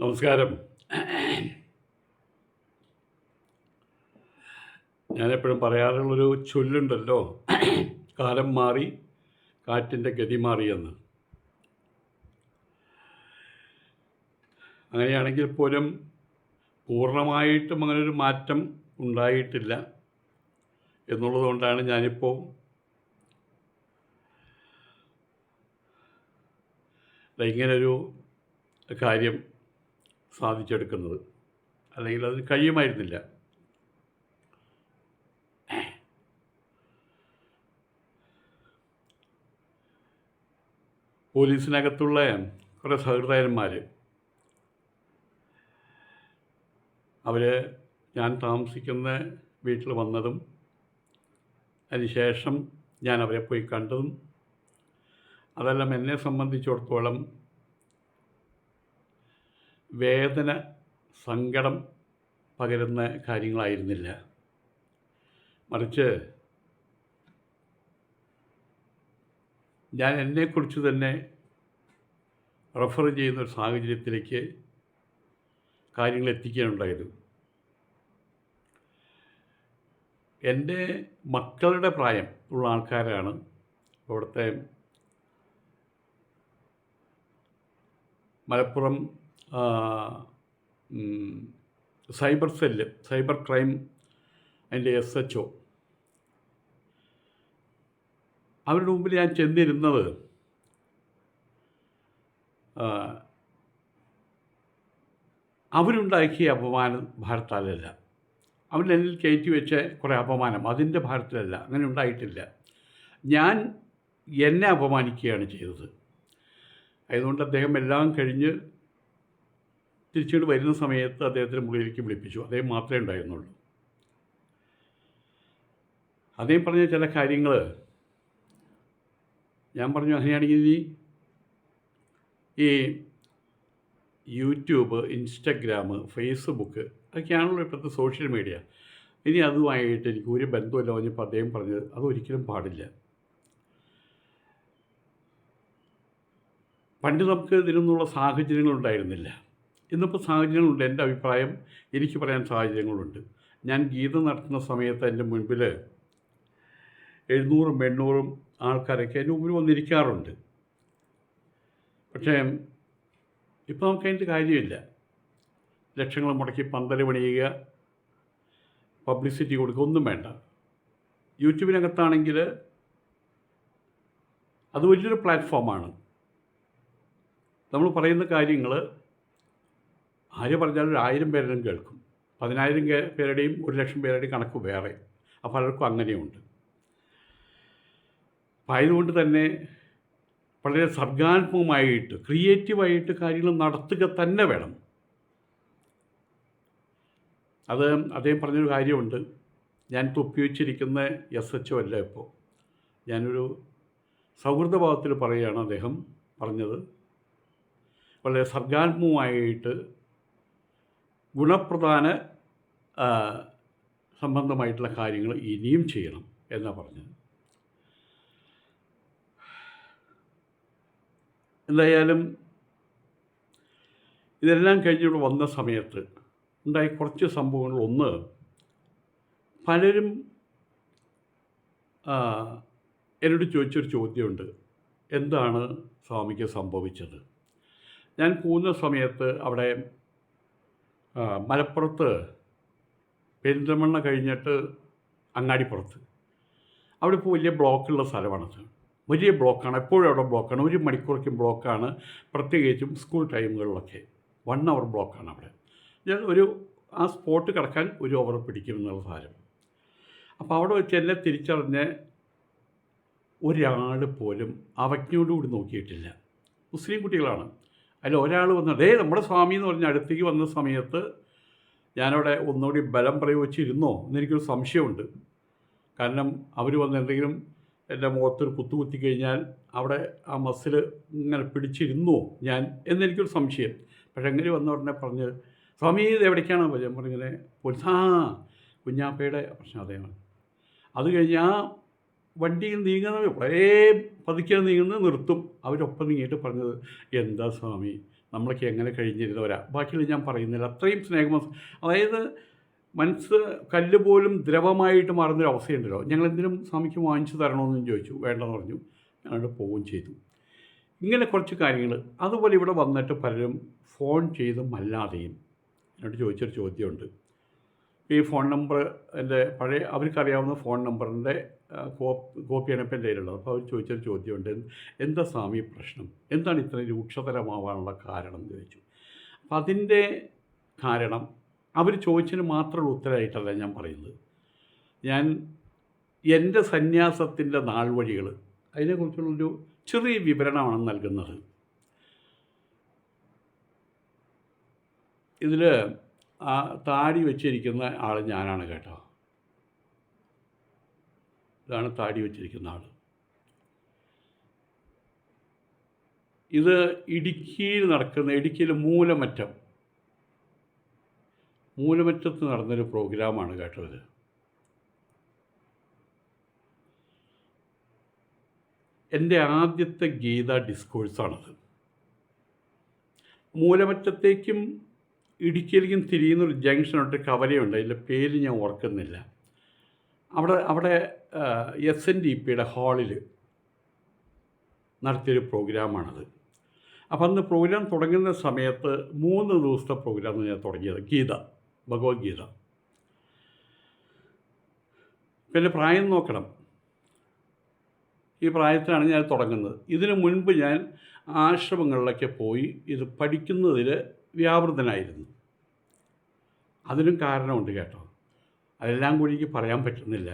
നമസ്കാരം. ഞാനെപ്പോഴും പറയാറുള്ളൊരു ചൊല്ലുണ്ടല്ലോ, കാലം മാറി കാറ്റിൻ്റെ ഗതി മാറിയെന്ന്. അങ്ങനെയാണെങ്കിൽ പോലും പൂർണ്ണമായിട്ടും അങ്ങനൊരു മാറ്റം ഉണ്ടായിട്ടില്ല എന്നുള്ളതുകൊണ്ടാണ് ഞാനിപ്പോൾ ഇങ്ങനൊരു കാര്യം സാധിച്ചെടുക്കുന്നത്. അല്ലെങ്കിൽ അതിന് കഴിയുമായിരുന്നില്ല. പോലീസിനകത്തുള്ള കുറേ സഹൃദയന്മാർ, അവർ ഞാൻ താമസിക്കുന്ന വീട്ടിൽ വന്നതും അതിനുശേഷം ഞാൻ അവരെ പോയി കണ്ടതും അതെല്ലാം എന്നെ സംബന്ധിച്ചിടത്തോളം വേദന, സങ്കടം പകരുന്ന കാര്യങ്ങളായിരുന്നില്ല. മറിച്ച് ഞാൻ എന്നെക്കുറിച്ച് തന്നെ റെഫർ ചെയ്യുന്നൊരു സാഹചര്യത്തിലേക്ക് കാര്യങ്ങൾ എത്തിക്കാനുണ്ടായത്. എൻ്റെ മക്കളുടെ പ്രായം ഉള്ള ആൾക്കാരാണ് അവിടുത്തെ Malappuram cyber cell, cyber crime അതിൻ്റെ SHO. അവരുടെ മുമ്പിൽ ഞാൻ ചെന്നിരുന്നത് അവരുണ്ടാക്കിയ അപമാനം ഭാരത്താലല്ല, അവരെന്നിൽ കയറ്റി വെച്ച കുറേ അപമാനം അതിൻ്റെ ഭാരത്തിലല്ല. അങ്ങനെ ഉണ്ടായിട്ടില്ല. ഞാൻ എന്നെ അപമാനിക്കുകയാണ് ചെയ്തത്. അതുകൊണ്ട് അദ്ദേഹം എല്ലാം കഴിഞ്ഞ് തിരിച്ചുകൊണ്ട് വരുന്ന സമയത്ത് അദ്ദേഹത്തിൻ്റെ മുറിയിലേക്ക് വിളിപ്പിച്ചു. അദ്ദേഹം മാത്രമേ ഉണ്ടായിരുന്നുള്ളൂ. അദ്ദേഹം പറഞ്ഞ ചില കാര്യങ്ങൾ ഞാൻ പറഞ്ഞു, അങ്ങനെയാണെങ്കിൽ ഈ യൂട്യൂബ്, ഇൻസ്റ്റഗ്രാം, ഫേസ്ബുക്ക് അതൊക്കെയാണല്ലോ ഇപ്പോഴത്തെ സോഷ്യൽ മീഡിയ, ഇനി അതുമായിട്ട് എനിക്ക് ഒരു ബന്ധമില്ല പറഞ്ഞപ്പോൾ അദ്ദേഹം പറഞ്ഞത് അതൊരിക്കലും പാടില്ല. പണ്ട് നമുക്ക് ഇതിനൊന്നുള്ള സാഹചര്യങ്ങളുണ്ടായിരുന്നില്ല. ഇന്നിപ്പോൾ സാഹചര്യങ്ങളുണ്ട്. എൻ്റെ അഭിപ്രായം എനിക്ക് പറയാൻ സാഹചര്യങ്ങളുണ്ട്. ഞാൻ ഗീതം നടത്തുന്ന സമയത്ത് എൻ്റെ മുൻപിൽ 700-ഉം 800-ഉം ആൾക്കാരൊക്കെ എൻ്റെ മുമ്പിൽ വന്നിരിക്കാറുണ്ട്. പക്ഷേ ഇപ്പോൾ നമുക്കതിൻ്റെ കാര്യമില്ല. ലക്ഷങ്ങൾ മുടക്കി പന്തൽ പണിയുക, പബ്ലിസിറ്റി കൊടുക്കുക, ഒന്നും വേണ്ട. യൂട്യൂബിനകത്താണെങ്കിൽ അത് വലിയൊരു പ്ലാറ്റ്ഫോമാണ്. നമ്മൾ പറയുന്ന കാര്യങ്ങൾ ആര് പറഞ്ഞാലും 1000 പേരും കേൾക്കും. 10,000 പേരുടെയും 1,00,000 പേരുടെയും കണക്ക് വേറെ. അപ്പോൾ പലർക്കും അങ്ങനെയുണ്ട്. അപ്പം ആയതുകൊണ്ട് തന്നെ വളരെ സർഗാത്മകമായിട്ട്, ക്രിയേറ്റീവായിട്ട് കാര്യങ്ങൾ നടത്തുക തന്നെ വേണം. അത് അദ്ദേഹം പറഞ്ഞൊരു കാര്യമുണ്ട്. ഞാൻ തൊപ്പി വെച്ചിരിക്കുന്ന SHO അല്ല. ഇപ്പോൾ ഞാനൊരു സൗഹൃദഭാവത്തിൽ പറയുകയാണ്. അദ്ദേഹം പറഞ്ഞത് വളരെ സർഗാത്മകമായിട്ട് ഗുണപ്രധാന സംബന്ധമായിട്ടുള്ള കാര്യങ്ങൾ ഇനിയും ചെയ്യണം എന്നാണ് പറഞ്ഞത്. എന്തായാലും ഇതെല്ലാം കഴിഞ്ഞിവിടെ വന്ന സമയത്ത് ഉണ്ടായ കുറച്ച് സംഭവങ്ങൾ. ഒന്ന്, പലരും എന്നോട് ചോദിച്ചൊരു ചോദ്യമുണ്ട്, എന്താണ് സ്വാമിക്ക് സംഭവിച്ചത്? ഞാൻ പോകുന്ന സമയത്ത് അവിടെ മലപ്പുറത്ത് പെരിന്തൽമണ്ണ കഴിഞ്ഞിട്ട് അങ്ങാടിപ്പുറത്ത് അവിടെ ഇപ്പോൾ വലിയ ബ്ലോക്കുള്ള സ്ഥലമാണത്. വലിയ ബ്ലോക്കാണ്, എപ്പോഴും അവിടെ ബ്ലോക്കാണ്. 1 മണിക്കൂറൊക്കെ ബ്ലോക്കാണ്. പ്രത്യേകിച്ചും സ്കൂൾ ടൈമുകളിലൊക്കെ 1 അവർ ബ്ലോക്കാണ് അവിടെ. ഞാൻ ആ സ്പോട്ട് കിടക്കാൻ 1 അവർ പിടിക്കും എന്നുള്ള സാരം. അപ്പോൾ അവിടെ വെച്ച് എന്നെ തിരിച്ചറിഞ്ഞ് ഒരാൾ പോലും അവജ്ഞയോടുകൂടി നോക്കിയിട്ടില്ല. മുസ്ലിം കുട്ടികളാണ്. അതിൽ ഒരാൾ വന്നത് നമ്മുടെ സ്വാമി എന്ന് പറഞ്ഞ് അടുത്തേക്ക് വന്ന സമയത്ത് ഞാനവിടെ ഒന്നുകൂടി ബലം പ്രയോഗിച്ചിരുന്നോ എന്നെനിക്കൊരു സംശയമുണ്ട്. കാരണം അവർ വന്ന് എന്തെങ്കിലും എൻ്റെ മുഖത്തൊരു കുത്തി കഴിഞ്ഞാൽ അവിടെ ആ മസിൽ ഇങ്ങനെ പിടിച്ചിരുന്നോ ഞാൻ എന്നെനിക്കൊരു സംശയം. പക്ഷെ അങ്ങനെ വന്ന ഉടനെ പറഞ്ഞ്, സ്വാമി ഇത് എവിടേക്കാണ്? ഞാൻ പറഞ്ഞിങ്ങനെ പോലീസ് കുഞ്ഞാപ്പയുടെ പ്രശ്നം അദ്ദേഹമാണ്. അത് കഴിഞ്ഞ് ആ വണ്ടിയിൽ നീങ്ങുന്നത് വളരെ പതുക്കെ നീങ്ങുന്നത് നിർത്തും. അവരൊപ്പം നീങ്ങിയിട്ട് പറഞ്ഞത്, എന്താ സ്വാമി നമ്മളൊക്കെ എങ്ങനെ കഴിഞ്ഞിരുന്നവരാ, ബാക്കിയുള്ള ഞാൻ പറയുന്നില്ല. അത്രയും അതായത് മനസ്സ് കല്ല് പോലും ദ്രവമായിട്ട് മാറുന്നൊരു അവസ്ഥയുണ്ടല്ലോ. ഞങ്ങളെന്തിനും സ്വാമിക്ക് വാങ്ങിച്ചു തരണമെന്നും ചോദിച്ചു. വേണ്ടെന്ന് പറഞ്ഞു. ഞങ്ങൾ പോവുകയും ചെയ്തു. ഇങ്ങനെ കുറച്ച് കാര്യങ്ങൾ. അതുപോലെ ഇവിടെ വന്നിട്ട് പലരും ഫോൺ ചെയ്തും അല്ലാതെയും എന്നോട് ചോദിച്ചൊരു ചോദ്യമുണ്ട്. ഈ ഫോൺ നമ്പർ എൻ്റെ പഴയ അവർക്കറിയാവുന്ന ഫോൺ നമ്പറിൻ്റെ കോപ്പിയാണ് ഇപ്പം എൻ്റെ കയ്യിലുള്ളത്. അപ്പോൾ അവർ ചോദിച്ചൊരു ചോദ്യമുണ്ട്, എന്താ സ്വാമി പ്രശ്നം, എന്താണ് ഇത്രയും രൂക്ഷതരമാവാനുള്ള കാരണം എന്ന് ചോദിച്ചു. അപ്പം അതിൻ്റെ കാരണം അവർ ചോദിച്ചതിന് മാത്രമുള്ള ഉത്തരമായിട്ടല്ല ഞാൻ പറയുന്നത്. ഞാൻ എൻ്റെ സന്യാസത്തിൻ്റെ നാൾ വഴികൾ അതിനെക്കുറിച്ചുള്ളൊരു ചെറിയ വിവരണമാണ് നൽകുന്നത്. ഇതിൽ ആ താടി വെച്ചിരിക്കുന്ന ആൾ ഞാനാണ് കേട്ടോ. ഇതാണ് താടി വെച്ചിരിക്കുന്ന ആൾ. ഇത് ഇടുക്കിയിൽ മൂലമറ്റത്ത് നടന്നൊരു പ്രോഗ്രാമാണ് കേട്ടോ. ഇത് എൻ്റെ ആദ്യത്തെ ഗീത ഡിസ്കോഴ്സാണത്. മൂലമറ്റത്തേക്കും ഇടുക്കിയിലേക്കും തിരിയുന്നൊരു ജംഗ്ഷനോട്ട് കവലയുണ്ട്, അതിൻ്റെ പേര് ഞാൻ ഓർക്കുന്നില്ല. അവിടെ SNDPയുടെ ഹാളിൽ നടത്തിയൊരു പ്രോഗ്രാമാണത്. അപ്പം അന്ന് പ്രോഗ്രാം തുടങ്ങുന്ന സമയത്ത് 3 ദിവസത്തെ പ്രോഗ്രാം ഞാൻ തുടങ്ങിയത് ഭഗവത്ഗീത. പിന്നെ പ്രായം നോക്കണം, ഈ പ്രായത്തിലാണ് ഞാൻ തുടങ്ങുന്നത്. ഇതിനു മുൻപ് ഞാൻ ആശ്രമങ്ങളിലൊക്കെ പോയി ഇത് പഠിക്കുന്നതിൽ വ്യാപൃതനായിരുന്നു. അതിനും കാരണമുണ്ട് കേട്ടോ, അതെല്ലാം കൂടി എനിക്ക് പറയാൻ പറ്റുന്നില്ല.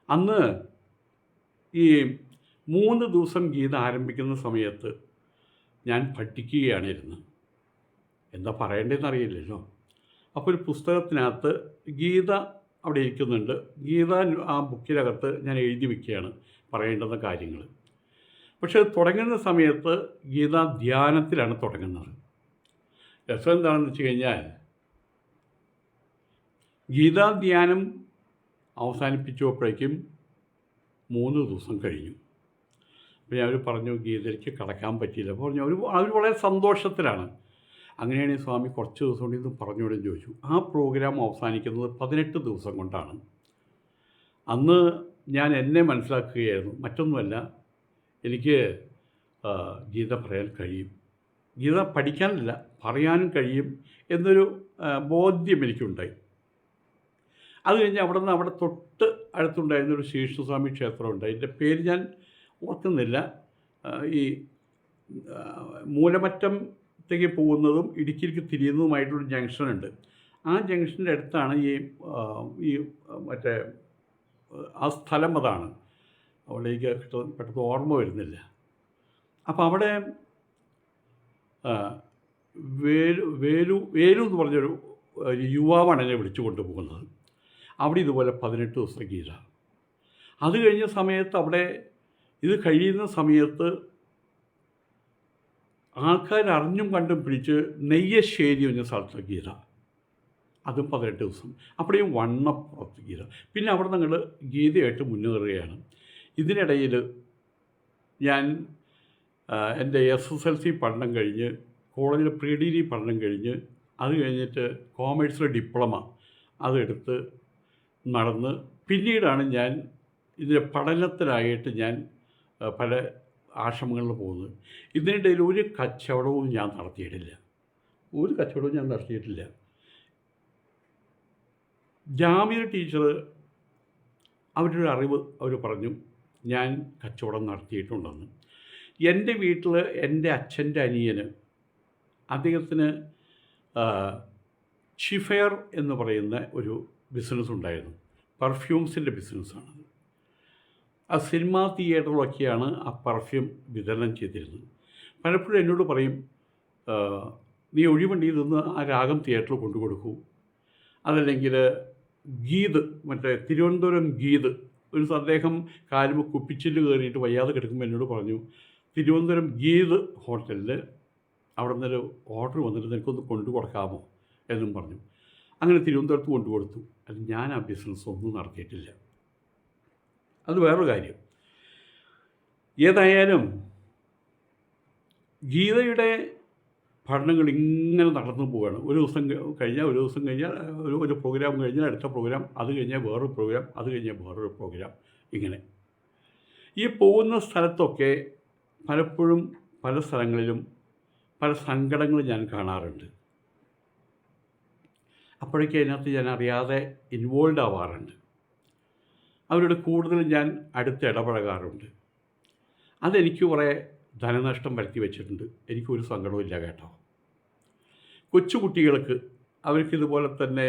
അന്ന് ഈ 3 ദിവസം ഗീത ആരംഭിക്കുന്ന സമയത്ത് ഞാൻ പഠിക്കുകയാണിരുന്നത്. എന്താ പറയേണ്ടതെന്ന് അറിയില്ലല്ലോ. അപ്പോൾ ഒരു പുസ്തകത്തിനകത്ത് ഗീത അവിടെ ഇരിക്കുന്നുണ്ട്. ഗീത ആ ബുക്കിനകത്ത് ഞാൻ എഴുതി വയ്ക്കുകയാണ് പറയേണ്ടുന്ന കാര്യങ്ങൾ. പക്ഷേ തുടങ്ങുന്ന സമയത്ത് ഗീതാ ധ്യാനത്തിലാണ് തുടങ്ങുന്നത്. രസം എന്താണെന്ന് വെച്ച് കഴിഞ്ഞാൽ ഗീതാ ധ്യാനം അവസാനിപ്പിച്ചപ്പോഴേക്കും 3 ദിവസം കഴിഞ്ഞു. അപ്പോൾ അവർ പറഞ്ഞു ഗീതയ്ക്ക് കടക്കാൻ പറ്റിയില്ല. അപ്പോൾ പറഞ്ഞു അവർ വളരെ സന്തോഷത്തിലാണ്. അങ്ങനെയാണെങ്കിൽ സ്വാമി കുറച്ച് ദിവസം കൊണ്ട് ഇത് പറഞ്ഞുകൊണ്ടെന്ന് ചോദിച്ചു. ആ പ്രോഗ്രാം അവസാനിക്കുന്നത് 18 ദിവസം കൊണ്ടാണ്. അന്ന് ഞാൻ എന്നെ മനസ്സിലാക്കുകയായിരുന്നു, മറ്റൊന്നുമല്ല, എനിക്ക് ഗീത പറയാൻ കഴിയും, ഗീത പഠിക്കാനല്ല പറയാനും കഴിയും എന്നൊരു ബോധ്യം എനിക്കുണ്ടായി. അത് കഴിഞ്ഞ് അവിടെ തൊട്ട് അടുത്തുണ്ടായിരുന്നൊരു ശ്രീകൃഷ്ണസ്വാമി ക്ഷേത്രമുണ്ട്. അതിൻ്റെ പേര് ഞാൻ ഓർക്കുന്നില്ല. ഈ മൂലമറ്റത്തേക്ക് പോകുന്നതും ഇടുക്കിയിലേക്ക് തിരിയുന്നതുമായിട്ടുള്ളൊരു ജംഗ്ഷനുണ്ട്. ആ ജംഗ്ഷൻ്റെ അടുത്താണ് ഈ മറ്റേ ആ സ്ഥലം. അതാണ് അവിടേക്ക് പെട്ടെന്ന് ഓർമ്മ വരുന്നില്ല. അപ്പോൾ അവിടെ വേലു എന്ന് പറഞ്ഞൊരു യുവാവാണ് എന്നെ വിളിച്ചു കൊണ്ടുപോകുന്നത്. അവിടെ ഇതുപോലെ 18 ദിവസം ഗീത. അത് കഴിഞ്ഞ സമയത്ത് അവിടെ ഇത് കഴിയുന്ന സമയത്ത് ആൾക്കാർ അറിഞ്ഞും കണ്ടും പിടിച്ച് നെയ്യശ്ശേരി എന്ന സ്ഥലത്ത് ഗീത, അതും 18 ദിവസം. അവിടെയും വണ്ണപ്പുറത്ത് ഗീത. പിന്നെ അവിടെ ഞങ്ങൾ ഗീതയായിട്ട് മുന്നേറുകയാണ്. ഇതിനിടയിൽ ഞാൻ എൻ്റെ SSLC പഠനം കഴിഞ്ഞ് കോളേജിൽ പ്രീ ഡിഗ്രി പഠനം കഴിഞ്ഞ് അത് കഴിഞ്ഞിട്ട് കോമേഴ്സിലെ ഡിപ്ലോമ അതെടുത്ത് നടന്ന് പിന്നീടാണ് ഞാൻ ഇതിൻ്റെ പഠനത്തിനായിട്ട് ഞാൻ പല ആശ്രമങ്ങളിൽ പോകുന്നത്. ഇതിനിടയിൽ ഒരു കച്ചവടവും ഞാൻ നടത്തിയിട്ടില്ല. ജാമ്യ ടീച്ചർ അവരുടെ ഒരു അറിവ് അവർ പറഞ്ഞു, ഞാൻ കച്ചവടം നടത്തിയിട്ടുണ്ടെന്ന്. എൻ്റെ വീട്ടിൽ എൻ്റെ അച്ഛൻ്റെ അനിയന്, അദ്ദേഹത്തിന് ഷിഫെയർ എന്ന് പറയുന്ന ഒരു ബിസിനസ് ഉണ്ടായിരുന്നു. പെർഫ്യൂംസിൻ്റെ ബിസിനസ്സാണത്. ആ സിനിമാ തിയേറ്ററിലൊക്കെയാണ് ആ പെർഫ്യൂം വിതരണം ചെയ്തിരുന്നത്. പലപ്പോഴും എന്നോട് പറയും, നീ ഒഴിവുണ്ടെങ്കിൽ ഇതൊന്ന് ആ രാഗം തിയേറ്ററിൽ കൊണ്ടു കൊടുക്കൂ, അതല്ലെങ്കിൽ ഗീത്, മറ്റേ തിരുവനന്തപുരം ഗീത്, ഒരു അദ്ദേഹം കാലുമ്പോൾ കുപ്പിച്ചില് കയറിയിട്ട് വയ്യാതെ കിടക്കുമ്പോൾ എന്നോട് പറഞ്ഞു, തിരുവനന്തപുരം ഗീത് ഹോട്ടലിൽ അവിടെ നിന്നൊരു ഓർഡർ വന്നിട്ട് നിനക്കൊന്ന് കൊണ്ടു കൊടുക്കാമോ എന്നും പറഞ്ഞു. അങ്ങനെ തിരുവനന്തപുരത്ത് കൊണ്ടു കൊടുത്തു. അത് ഞാൻ ആ ബിസിനസ് ഒന്നും നടത്തിയിട്ടില്ല. അത് വേറൊരു കാര്യം. ഏതായാലും ഗീതയുടെ പഠനങ്ങൾ ഇങ്ങനെ നടന്നു പോവുകയാണ്. ഒരു ദിവസം കഴിഞ്ഞാൽ ഒരു ദിവസം കഴിഞ്ഞാൽ ഒരു പ്രോഗ്രാം കഴിഞ്ഞാൽ അടുത്ത പ്രോഗ്രാം, അത് കഴിഞ്ഞാൽ വേറൊരു പ്രോഗ്രാം, അത് കഴിഞ്ഞാൽ വേറൊരു പ്രോഗ്രാം, ഇങ്ങനെ. ഈ പോകുന്ന സ്ഥലത്തൊക്കെ പലപ്പോഴും പല സ്ഥലങ്ങളിലും പല സങ്കടങ്ങൾ ഞാൻ കാണാറുണ്ട്. അപ്പോഴേക്കും അതിനകത്ത് ഞാൻ അറിയാതെ ഇൻവോൾവ് ആവാറുണ്ട്. അവരോട് കൂടുതൽ ഞാൻ അടുത്ത് ഇടപഴകാറുണ്ട്. അതെനിക്ക് കുറേ ധനനഷ്ടം വരുത്തി വെച്ചിട്ടുണ്ട്. എനിക്കൊരു സങ്കടവും ഇല്ല കേട്ടോ. കൊച്ചുകുട്ടികൾക്ക് അവർക്കിതുപോലെ തന്നെ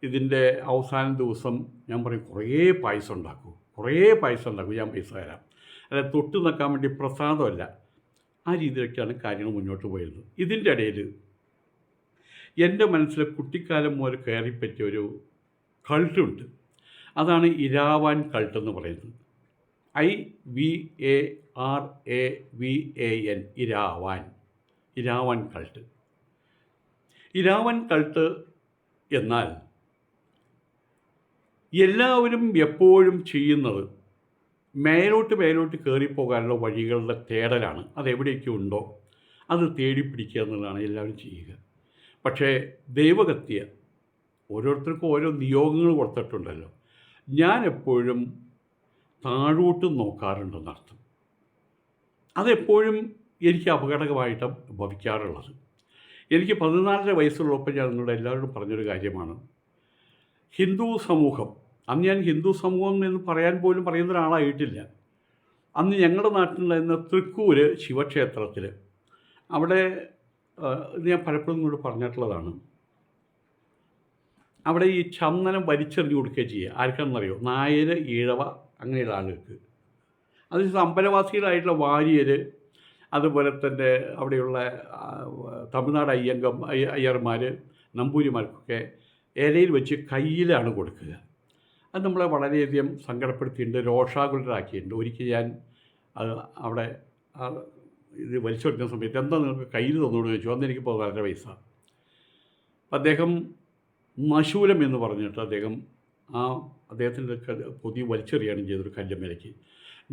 ഇതിൻ്റെ അവസാന ദിവസം ഞാൻ പറയും കുറേ പായസം ഉണ്ടാക്കൂ, ഞാൻ പൈസ തരാം. അല്ല തൊട്ട് നിൽക്കാൻ വേണ്ടി പ്രസാദമല്ല. ആ രീതിയിലൊക്കെയാണ് കാര്യങ്ങൾ മുന്നോട്ട് പോയിരുന്നത്. ഇതിൻ്റെ ഇടയിൽ എൻ്റെ മനസ്സിൽ കുട്ടിക്കാലം മുതൽ കയറിപ്പറ്റിയ ഒരു കൾട്ടുണ്ട്. അതാണ് ഇരാവാൻ കൾട്ട് എന്ന് പറയുന്നത്. IVARAVAN, Iravan cult. Iravan cult എന്നാൽ എല്ലാവരും എപ്പോഴും ചെയ്യുന്നത് മേലോട്ട് കയറിപ്പോകാനുള്ള വഴികളുടെ തേടലാണ്. അതെവിടെയൊക്കെ ഉണ്ടോ അത് തേടിപ്പിടിക്കുക എന്നുള്ളതാണ് എല്ലാവരും ചെയ്യുക. പക്ഷേ ദൈവകത്യ ഓരോരുത്തർക്കും ഓരോ നിയോഗങ്ങൾ കൊടുത്തിട്ടുണ്ടല്ലോ. ഞാൻ എപ്പോഴും താഴോട്ട് നോക്കാറുണ്ടെന്നർത്ഥം. അതെപ്പോഴും എനിക്ക് അപകടകമായിട്ടാണ് ഭവിക്കാറുള്ളത്. എനിക്ക് 14 വയസ്സുള്ളപ്പോൾ ഞാൻ നിങ്ങളുടെ എല്ലാവരോടും പറഞ്ഞൊരു കാര്യമാണ്. ഹിന്ദു സമൂഹം, അന്ന് ഞാൻ ഹിന്ദു സമൂഹം എന്ന് പറയാൻ പോലും പറയുന്ന ഒരാളായിട്ടില്ല. അന്ന് ഞങ്ങളുടെ നാട്ടിലുണ്ടായിരുന്ന തൃക്കൂർ ശിവക്ഷേത്രത്തിൽ, അവിടെ ഞാൻ പലപ്പോഴും നിങ്ങളോട് പറഞ്ഞിട്ടുള്ളതാണ്, അവിടെ ഈ ചന്ദനം വലിച്ചെറിഞ്ഞു കൊടുക്കുകയും ചെയ്യുക. ആർക്കാണെന്നറിയോ? നായർ, ഈഴവ, അങ്ങനെയുള്ള ആളുകൾക്ക്. അത് അമ്പലവാസികളായിട്ടുള്ള വാര്യർ, അതുപോലെ തന്നെ അവിടെയുള്ള തമിഴ്നാട് അയ്യർമാർ, നമ്പൂരിമാർക്കൊക്കെ ഇലയിൽ വെച്ച് കയ്യിലാണ് കൊടുക്കുക. അത് നമ്മളെ വളരെയധികം സങ്കടപ്പെടുത്തിയിട്ടുണ്ട്, രോഷാകുലരാക്കിയിട്ടുണ്ട്. ഒരിക്കൽ ഞാൻ അവിടെ ഇത് വലിച്ചെടുക്കുന്ന സമയത്ത് എന്താ നിങ്ങൾക്ക് കയ്യിൽ തന്നോട് ചോദിച്ചു. അന്ന് എനിക്ക് 14 വയസ്സാണ്. അദ്ദേഹം മശൂലം എന്ന് പറഞ്ഞിട്ട് അദ്ദേഹത്തിൻ്റെ പൊതി വലിച്ചെറിയാണ് ചെയ്തൊരു കല്ലുമേലേക്ക്.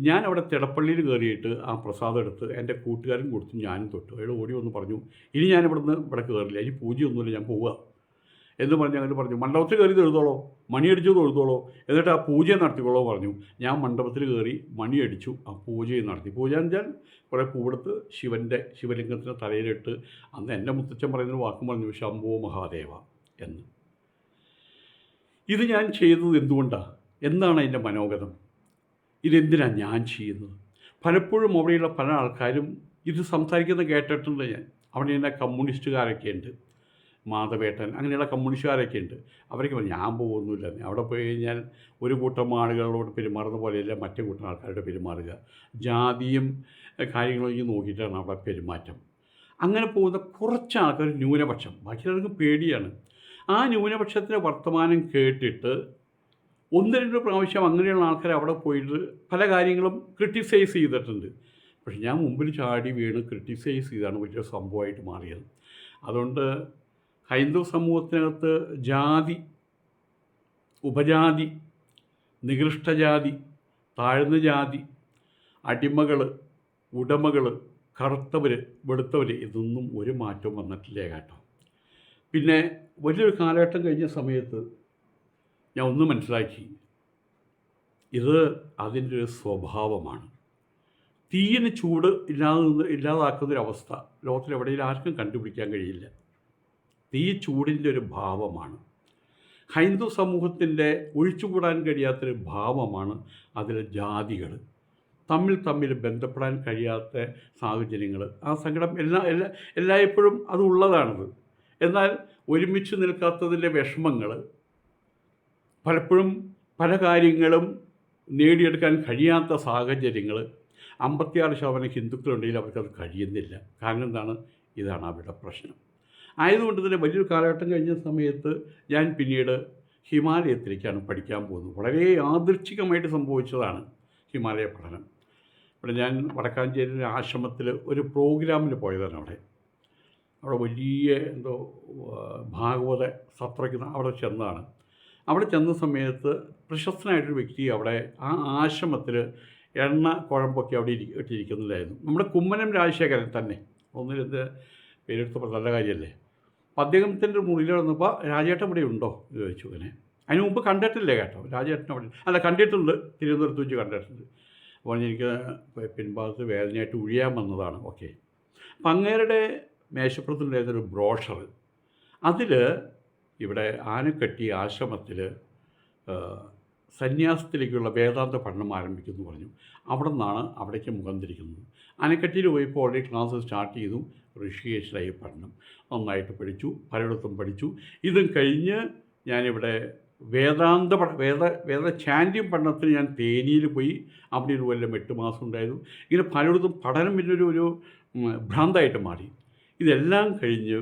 ഞാൻ അവിടെ തിടപ്പള്ളിയിൽ കയറിയിട്ട് ആ പ്രസാദം എടുത്ത് എൻ്റെ കൂട്ടുകാരും കൊടുത്തു, ഞാനും തൊട്ടു. അയാൾ ഓടി വന്ന് പറഞ്ഞു, ഇനി ഞാൻ ഇവിടെ കയറില്ല, ഇനി പൂജയൊന്നുമില്ല, ഞാൻ പോവുക എന്ന് പറഞ്ഞ് അങ്ങനെ പറഞ്ഞു. മണ്ഡപത്തിൽ കയറി തൊഴുതോളോ, മണിയടിച്ചു തൊഴുതോളോ, എന്നിട്ട് ആ പൂജ നടത്തിക്കോളോ പറഞ്ഞു. ഞാൻ മണ്ഡപത്തിൽ കയറി മണിയടിച്ചു, ആ പൂജയും നടത്തി. പൂജ എന്ന് വെച്ചാൽ കുറേ പൂവെടുത്ത് ശിവലിംഗത്തിൻ്റെ തലയിലിട്ട്, അന്ന് എൻ്റെ മുത്തച്ഛൻ പറയുന്നൊരു വാക്കും പറഞ്ഞു, ശംഭോ മഹാദേവ എന്ന്. ഇത് ഞാൻ ചെയ്തത് എന്തുകൊണ്ടാണ്? എന്താണ് അതിൻ്റെ മനോഗതം? ഇതെന്തിനാണ് ഞാൻ ചെയ്യുന്നത്? പലപ്പോഴും അവിടെയുള്ള പല ആൾക്കാരും ഇത് സംസാരിക്കുന്നത് കേട്ടിട്ടുണ്ട് ഞാൻ. അവിടെ തന്നെ കമ്മ്യൂണിസ്റ്റുകാരൊക്കെ ഉണ്ട്, മാധവേട്ടൻ, അങ്ങനെയുള്ള കമ്മ്യൂണിസ്റ്റുകാരൊക്കെ ഉണ്ട്. അവരൊക്കെ പറഞ്ഞു ഞാൻ പോകുന്നില്ല. അവിടെ പോയി കഴിഞ്ഞാൽ ഒരു കൂട്ടം ആളുകളോട് പെരുമാറുന്ന പോലെയല്ല മറ്റേ കൂട്ടം ആൾക്കാരോട് പെരുമാറുക. ജാതിയും കാര്യങ്ങളൊക്കെ നോക്കിയിട്ടാണ് അവിടെ പെരുമാറ്റം. അങ്ങനെ പോകുന്ന കുറച്ച് ആൾക്കാർ ന്യൂനപക്ഷം, ബാക്കിയുള്ളവർക്ക് പേടിയാണ്. ആ ന്യൂനപക്ഷത്തിൻ്റെ വർത്തമാനം കേട്ടിട്ട് 1-2 പ്രാവശ്യം അങ്ങനെയുള്ള ആൾക്കാർ അവിടെ പോയിട്ട് പല കാര്യങ്ങളും ക്രിട്ടിസൈസ് ചെയ്തിട്ടുണ്ട്. പക്ഷെ ഞാൻ മുമ്പിൽ ചാടി വീണ് ക്രിട്ടിസൈസ് ചെയ്താണ് വലിയ സംഭവമായിട്ട് മാറിയത്. അതുകൊണ്ട് ഹൈന്ദവ സമൂഹത്തിനകത്ത് ജാതി, ഉപജാതി, നികൃഷ്ടജാതി, താഴ്ന്ന ജാതി, അടിമകൾ, ഉടമകൾ, കറുത്തവർ, വെളുത്തവർ, ഇതൊന്നും ഒരു മാറ്റവും വന്നിട്ടില്ല കേട്ടോ. പിന്നെ വലിയൊരു കാലഘട്ടം കഴിഞ്ഞ സമയത്ത് ഞാൻ ഒന്ന് മനസ്സിലാക്കി, ഇത് അതിൻ്റെ ഒരു സ്വഭാവമാണ്. തീയിന് ചൂട് ഇല്ലാതാക്കുന്നൊരവസ്ഥ ലോകത്തിലെവിടെയും ആർക്കും കണ്ടുപിടിക്കാൻ കഴിയില്ല. തീ ചൂടിൻ്റെ ഒരു ഭാവമാണ്. ഹൈന്ദവ സമൂഹത്തിൻ്റെ ഒഴിച്ചുകൂടാൻ കഴിയാത്തൊരു ഭാവമാണ് അതിലെ ജാതികൾ. തമ്മിൽ ബന്ധപ്പെടാൻ കഴിയാത്ത സാഹചര്യങ്ങൾ, ആ സങ്കടം എല്ലായ്പ്പോഴും അതുള്ളതാണത്. എന്നാൽ ഒരുമിച്ച് നിൽക്കാത്തതിൻ്റെ വിഷമങ്ങൾ, പലപ്പോഴും പല കാര്യങ്ങളും നേടിയെടുക്കാൻ കഴിയാത്ത സാഹചര്യങ്ങൾ, 56% ഹിന്ദുക്കളുണ്ടെങ്കിൽ അവർക്കത് കഴിയുന്നില്ല. കാരണം എന്താണ്? ഇതാണ് അവരുടെ പ്രശ്നം. ആയതുകൊണ്ട് തന്നെ വലിയൊരു കാലഘട്ടം കഴിഞ്ഞ സമയത്ത് ഞാൻ പിന്നീട് ഹിമാലയത്തിലേക്കാണ് പഠിക്കാൻ പോകുന്നത്. വളരെ യാദൃച്ഛികമായിട്ട് സംഭവിച്ചതാണ് ഹിമാലയ പഠനം. ഇവിടെ ഞാൻ വടക്കാഞ്ചേരി ആശ്രമത്തിൽ ഒരു പ്രോഗ്രാമിന് പോയതാണ്. അവിടെ വലിയ ഭാഗവത സത്രയ്ക്ക് അവിടെ ചെന്നതാണ്. അവിടെ ചെന്ന സമയത്ത് പ്രശസ്തനായിട്ടൊരു വ്യക്തി അവിടെ ആ ആശ്രമത്തിൽ എണ്ണ കുഴമ്പൊക്കെ അവിടെ ഇട്ടിരിക്കുന്നില്ലായിരുന്നു. നമ്മുടെ കുമ്മനം രാജശേഖരൻ തന്നെ ഒന്നിലെന്ത് പേരെടുത്ത് നല്ല കാര്യമല്ലേ. അപ്പം അദ്ദേഹത്തിൻ്റെ മുറിയിൽ വന്നപ്പോൾ രാജേട്ടൻ ഇവിടെ ഉണ്ടോ എന്ന് ചോദിച്ചു. അങ്ങനെ അതിന് മുമ്പ് കണ്ടിട്ടില്ലേ കേട്ടോ, രാജേട്ടൻ അവിടെ അല്ല, കണ്ടിട്ടുണ്ട്, തിരുവനന്തപുരത്ത് വെച്ച് കണ്ടിട്ടുണ്ട്. അപ്പോൾ എനിക്ക് പിൻഭാഗത്ത് വേദനയായിട്ട് ഉഴിയാൻ വന്നതാണ്. ഓക്കെ. അപ്പം അങ്ങേരുടെ മേശപ്പുറത്തുണ്ടായിരുന്നൊരു ബ്രോഷർ, അതിൽ ഇവിടെ ആനക്കട്ടി ആശ്രമത്തിൽ സന്യാസത്തിലേക്കുള്ള വേദാന്ത പഠനം ആരംഭിക്കുമെന്ന് പറഞ്ഞു. അവിടെ നിന്നാണ് അവിടേക്ക് മുഖം തിരിക്കുന്നത്. ആനക്കട്ടിയിൽ പോയപ്പോൾ ഓൾറെഡി ക്ലാസ് സ്റ്റാർട്ട് ചെയ്തു. ഋഷികേശിലായി പഠനം നന്നായിട്ട് പഠിച്ചു, പലയിടത്തും പഠിച്ചു. ഇതും കഴിഞ്ഞ് ഞാനിവിടെ വേദ ചാൻഡ്യം പഠനത്തിന് ഞാൻ തേനിയിൽ പോയി. അവിടെ ഒരു കൊല്ലം 8 മാസം ഉണ്ടായിരുന്നു. ഇങ്ങനെ പലയിടത്തും പഠനം പിന്നൊരു ഭ്രാന്തായിട്ട് മാറി. ഇതെല്ലാം കഴിഞ്ഞ്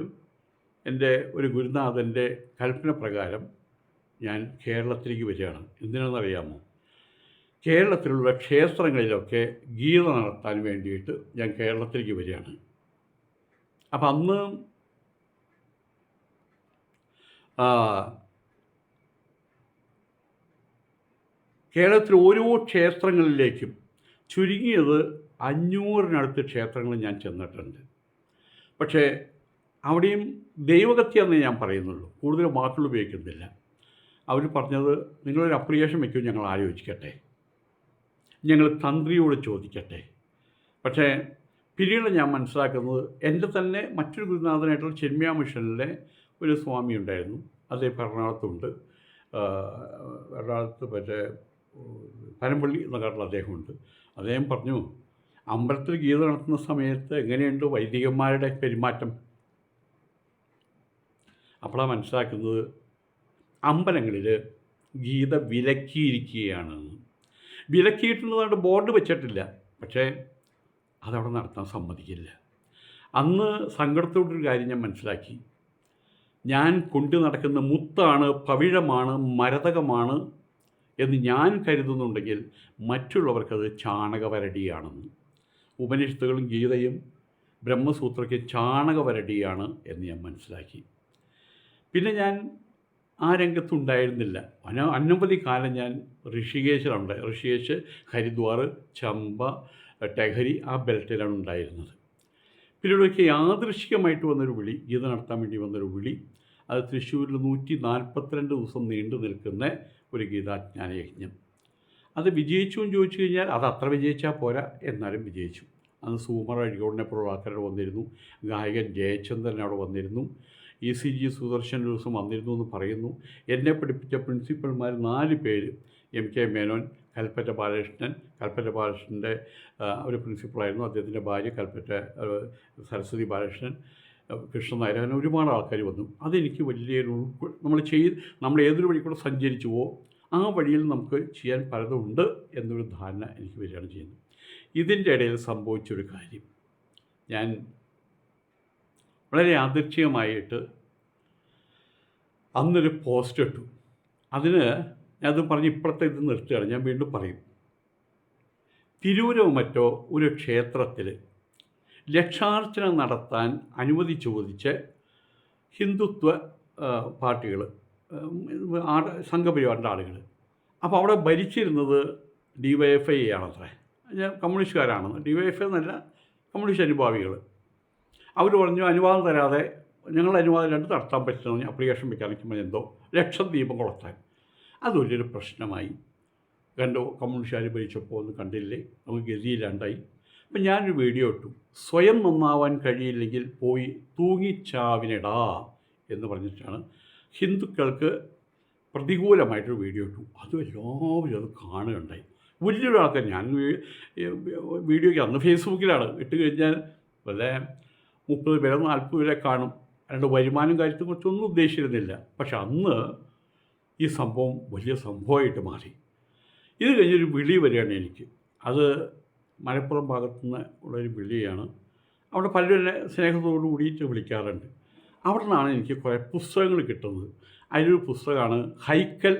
എൻ്റെ ഒരു ഗുരുനാഥൻ്റെ കൽപ്പന പ്രകാരം ഞാൻ കേരളത്തിലേക്ക് വരികയാണ്. എന്തിനാണെന്നറിയാമോ? കേരളത്തിലുള്ള ക്ഷേത്രങ്ങളിലൊക്കെ ഗീത നടത്താൻ വേണ്ടിയിട്ട് ഞാൻ കേരളത്തിലേക്ക് വരികയാണ്. അപ്പം അന്ന് കേരളത്തിൽ ഓരോ ക്ഷേത്രങ്ങളിലേക്കും ചുരുങ്ങിയത് 500-നടുത്ത് ക്ഷേത്രങ്ങൾ ഞാൻ ചെന്നിട്ടുണ്ട്. പക്ഷേ അവിടെയും ദൈവഗത്യാന്നേ ഞാൻ പറയുന്നുള്ളൂ, കൂടുതൽ വാക്കുകൾ ഉപയോഗിക്കുന്നില്ല. അവർ പറഞ്ഞത്, നിങ്ങളൊരു അപ്രിയേഷൻ വയ്ക്കും, ഞങ്ങൾ ആലോചിക്കട്ടെ, ഞങ്ങൾ തന്ത്രിയോട് ചോദിക്കട്ടെ. പക്ഷേ പിന്നീട് ഞാൻ മനസ്സിലാക്കുന്നത്, എൻ്റെ തന്നെ മറ്റൊരു ഗുരുനാഥനായിട്ടുള്ള ചിന്മയ മിഷനിലെ ഒരു സ്വാമി ഉണ്ടായിരുന്നു. അദ്ദേഹം എറണാകുളത്തുണ്ട്. എറണാകുളത്ത് മറ്റേ പനമ്പള്ളി എന്നൊക്കെയുള്ള അദ്ദേഹമുണ്ട്. അദ്ദേഹം പറഞ്ഞു, അമ്പലത്തിൽ ഗീത നടത്തുന്ന സമയത്ത് എങ്ങനെയുണ്ട് വൈദികന്മാരുടെ പെരുമാറ്റം? അപ്പോഴാണ് മനസ്സിലാക്കുന്നത്, അമ്പലങ്ങളിൽ ഗീത വിലക്കിയിരിക്കുകയാണെന്ന്. വിലക്കിയിട്ടുള്ളതുകൊണ്ട് ബോർഡ് വെച്ചിട്ടില്ല, പക്ഷേ അതവിടെ നടത്താൻ സമ്മതിക്കില്ല. അന്ന് സങ്കടത്തോടൊരു കാര്യം ഞാൻ മനസ്സിലാക്കി. ഞാൻ കൊണ്ടു നടക്കുന്ന മുത്താണ്, പവിഴമാണ്, മരതകമാണ് എന്ന് ഞാൻ കരുതുന്നുണ്ടെങ്കിൽ മറ്റുള്ളവർക്കത് ചാണകവരടിയാണെന്ന്. ഉപനിഷത്തുകളും ഗീതയും ബ്രഹ്മസൂത്രയ്ക്ക് ചാണകവരടിയാണ് എന്ന് ഞാൻ മനസ്സിലാക്കി. പിന്നെ ഞാൻ ആ രംഗത്തുണ്ടായിരുന്നില്ല. അനവധി കാലം ഞാൻ ഋഷികേശിലുണ്ട്. ഋഷികേശ്, ഹരിദ്വാർ, ചമ്പ, ടെഹരി, ആ ബെൽറ്റിലാണ് ഉണ്ടായിരുന്നത്. പിന്നീടൊക്കെ യാദൃശ്ചികമായിട്ട് വന്നൊരു വിളി, ഗീത നടത്താൻ വേണ്ടി വന്നൊരു വിളി. അത് തൃശ്ശൂരിൽ 142 ദിവസം നീണ്ടു നിൽക്കുന്ന ഒരു ഗീതാജ്ഞാന യജ്ഞം. അത് വിജയിച്ചു എന്ന് ചോദിച്ചു കഴിഞ്ഞാൽ അത് അത്ര വിജയിച്ചാൽ പോരാ, എന്നാലും വിജയിച്ചു. അന്ന് സൂമർ അഴികോടിനെപ്പോലുള്ള ആൾക്കാർ വന്നിരുന്നു. ഗായകൻ ജയചന്ദ്രൻ അവിടെ വന്നിരുന്നു. ECG സുദർശൻ ഒരു ദിവസം വന്നിരുന്നു എന്ന് പറയുന്നു. എന്നെ പഠിപ്പിച്ച പ്രിൻസിപ്പൽമാർ 4 പേര്, MK മേനോൻ, കൽപ്പറ്റ ബാലകൃഷ്ണൻ്റെ ഒരു പ്രിൻസിപ്പളായിരുന്നു. അദ്ദേഹത്തിൻ്റെ ഭാര്യ കൽപ്പറ്റ സരസ്വതി ബാലകൃഷ്ണൻ, കൃഷ്ണൻ നായർ, അങ്ങനെ ഒരുപാട് ആൾക്കാർ വന്നു. അതെനിക്ക് വലിയൊരു നമ്മൾ ഏതൊരു വഴി കൂടെ സഞ്ചരിച്ചുവോ ആ വഴിയിൽ നമുക്ക് ചെയ്യാൻ പലതുണ്ട് എന്നൊരു ധാരണ എനിക്ക് വരികയാണ് ചെയ്യുന്നത്. ഇതിൻ്റെ ഇടയിൽ സംഭവിച്ചൊരു കാര്യം, ഞാൻ വളരെ യാദൃച്ഛികമായിട്ട് അന്നൊരു പോസ്റ്റ് ഇട്ടു. അതിന് ഞാനത് പറഞ്ഞ് ഇപ്പോഴത്തെ ഇത് നിർത്തുകയാണ്, ഞാൻ വീണ്ടും പറയും. തിരൂരോ മറ്റോ ഒരു ക്ഷേത്രത്തിൽ ലക്ഷാർച്ചന നടത്താൻ അനുമതി ചോദിച്ച് ഹിന്ദുത്വ പാർട്ടികൾ, സംഘപരിവാറിൻ്റെ ആളുകൾ. അപ്പോൾ അവിടെ ഭരിച്ചിരുന്നത് DYFI ആണത്രേ, കമ്മ്യൂണിസ്റ്റുകാരാണെന്ന്. DYFI എന്നല്ല, കമ്മ്യൂണിസ്റ്റ് അനുഭാവികൾ. അവർ പറഞ്ഞു, അനുവാദം തരാതെ ഞങ്ങൾ അനുവാദം നടത്താൻ പറ്റുന്ന അപ്ലിക്കേഷൻ വെക്കാനിരിക്കുമ്പോൾ എന്തോ ലക്ഷദ്വീപം കൊളുത്താൻ. അത് വലിയൊരു പ്രശ്നമായി. കണ്ടോ, കമ്മ്യൂണിസ്റ്റുകാർ ഭരിച്ചപ്പോൾ ഒന്നും കണ്ടില്ലേ, നമുക്ക് ഗതിയില്ലാണ്ടായി. അപ്പം ഞാനൊരു വീഡിയോ ഇട്ടു, സ്വയം നന്നാവാൻ കഴിയില്ലെങ്കിൽ പോയി തൂങ്ങിച്ചാവിനിടാ എന്ന് പറഞ്ഞിട്ടാണ് ഹിന്ദുക്കൾക്ക് പ്രതികൂലമായിട്ടൊരു വീഡിയോ ഇട്ടു. അത് എല്ലാവരും അത് കാണുകയുണ്ടായി. വലിയൊരു ആൾക്കാർ, ഞാൻ വീഡിയോയ്ക്ക് അന്ന് ഫേസ്ബുക്കിലാണ് ഇട്ട് കഴിഞ്ഞാൽ വല്ല 30 പേരെ 40 പേരെ കാണും. അതിൻ്റെ വരുമാനം കാര്യത്തെ കുറിച്ചൊന്നും ഉദ്ദേശിച്ചിരുന്നില്ല. പക്ഷെ അന്ന് ഈ സംഭവം വലിയ സംഭവമായിട്ട് മാറി. ഇത് കഴിഞ്ഞൊരു വിളി വരികയാണ് എനിക്ക്. അത് മലപ്പുറം ഭാഗത്തുനിന്ന് ഉള്ളൊരു വിളിയാണ്. അവിടെ പലരും എന്നെ സ്നേഹത്തോടു കൂടിയിട്ട് വിളിക്കാറുണ്ട്. അവിടെ നിന്നാണ് എനിക്ക് കുറേ പുസ്തകങ്ങൾ കിട്ടുന്നത്. അതിലൊരു പുസ്തകമാണ് ഹൈക്കൽ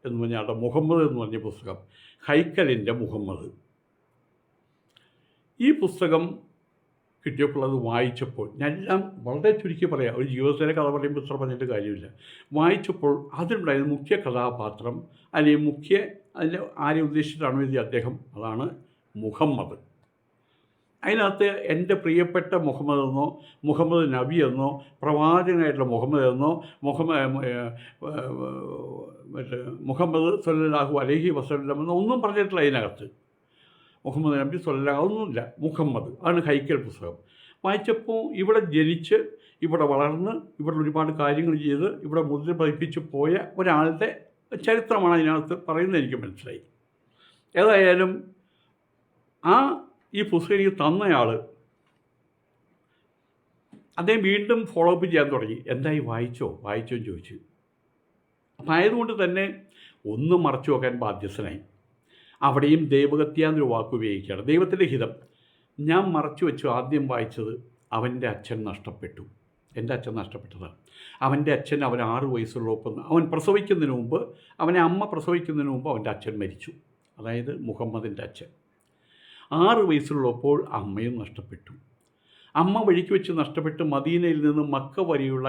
എന്ന് പറഞ്ഞ ആളുടെ, മുഹമ്മദ് എന്ന് പറഞ്ഞ പുസ്തകം, ഹൈക്കലിൻ്റെ മുഹമ്മദ്. ഈ പുസ്തകം കിട്ടിയപ്പോൾ അത് വായിച്ചപ്പോൾ, ഞാനെല്ലാം വളരെ ചുരുക്കി പറയാം, ഒരു ജീവിതത്തിലെ കഥ പറയുമ്പോൾ ഇത്ര പറഞ്ഞിട്ട് കാര്യമില്ല. വായിച്ചപ്പോൾ അതിലുണ്ടായിരുന്ന മുഖ്യ കഥാപാത്രം, അല്ലെങ്കിൽ അതിൽ ആരെ ഉദ്ദേശിച്ചിട്ടാണോ ഇത് അദ്ദേഹം, അതാണ് മുഹമ്മദ്. അതിനകത്ത് എൻ്റെ പ്രിയപ്പെട്ട മുഹമ്മദ് എന്നോ മുഹമ്മദ് നബി എന്നോ പ്രവാചകനായിട്ടുള്ള മുഹമ്മദ് എന്നോ മറ്റേ മുഹമ്മദ് സല്ലല്ലാഹു അലൈഹി വസല്ലം എന്നോ ഒന്നും പറഞ്ഞിട്ടില്ല അതിനകത്ത്. മുഹമ്മദ് നബി സല്ലല്ലാഹു ഒന്നുമില്ല, മുഹമ്മദ് ആണ് ഹൈക്കൽ പുസ്തകം. വായിച്ചപ്പോൾ ഇവിടെ ജനിച്ച് ഇവിടെ വളർന്ന് ഇവിടെ ഒരുപാട് കാര്യങ്ങൾ ചെയ്ത് ഇവിടെ മുദ്ര പതിപ്പിച്ച് പോയ ഒരാളുടെ ചരിത്രമാണ് അതിനകത്ത് പറയുന്നത് എനിക്ക് മനസ്സിലായി. ഏതായാലും ഈ പുസ്തകം എനിക്ക് തന്നയാൾ അദ്ദേഹം വീണ്ടും ഫോളോ അപ്പ് ചെയ്യാൻ തുടങ്ങി. എന്തായി വായിച്ചോ എന്ന് ചോദിച്ചു. അപ്പം ആയതുകൊണ്ട് തന്നെ ഒന്ന് മറച്ചു വെക്കാൻ ബാധ്യസ്ഥനായി. അവിടെയും ദൈവഹത്യ എന്നൊരു വാക്ക് ഉപയോഗിക്കുകയാണ്. ദൈവത്തിൻ്റെ ഹിതം ഞാൻ മറച്ചു വെച്ചു. ആദ്യം വായിച്ചത് അവൻ്റെ അച്ഛൻ നഷ്ടപ്പെട്ടു. എൻ്റെ അച്ഛൻ നഷ്ടപ്പെട്ടതാണ്. അവൻ്റെ അച്ഛൻ അവൻ 6 വയസ്സുള്ളപ്പോൾ അവൻ പ്രസവിക്കുന്നതിന് മുമ്പ് അവനെ അമ്മ പ്രസവിക്കുന്നതിന് മുമ്പ് അവൻ്റെ അച്ഛൻ മരിച്ചു. അതായത് മുഹമ്മദിൻ്റെ അച്ഛൻ 6 വയസ്സുള്ളപ്പോൾ അമ്മയും നഷ്ടപ്പെട്ടു. അമ്മ വഴിക്ക് വെച്ച് നഷ്ടപ്പെട്ട് മദീനയിൽ നിന്ന് മക്ക വരെയുള്ള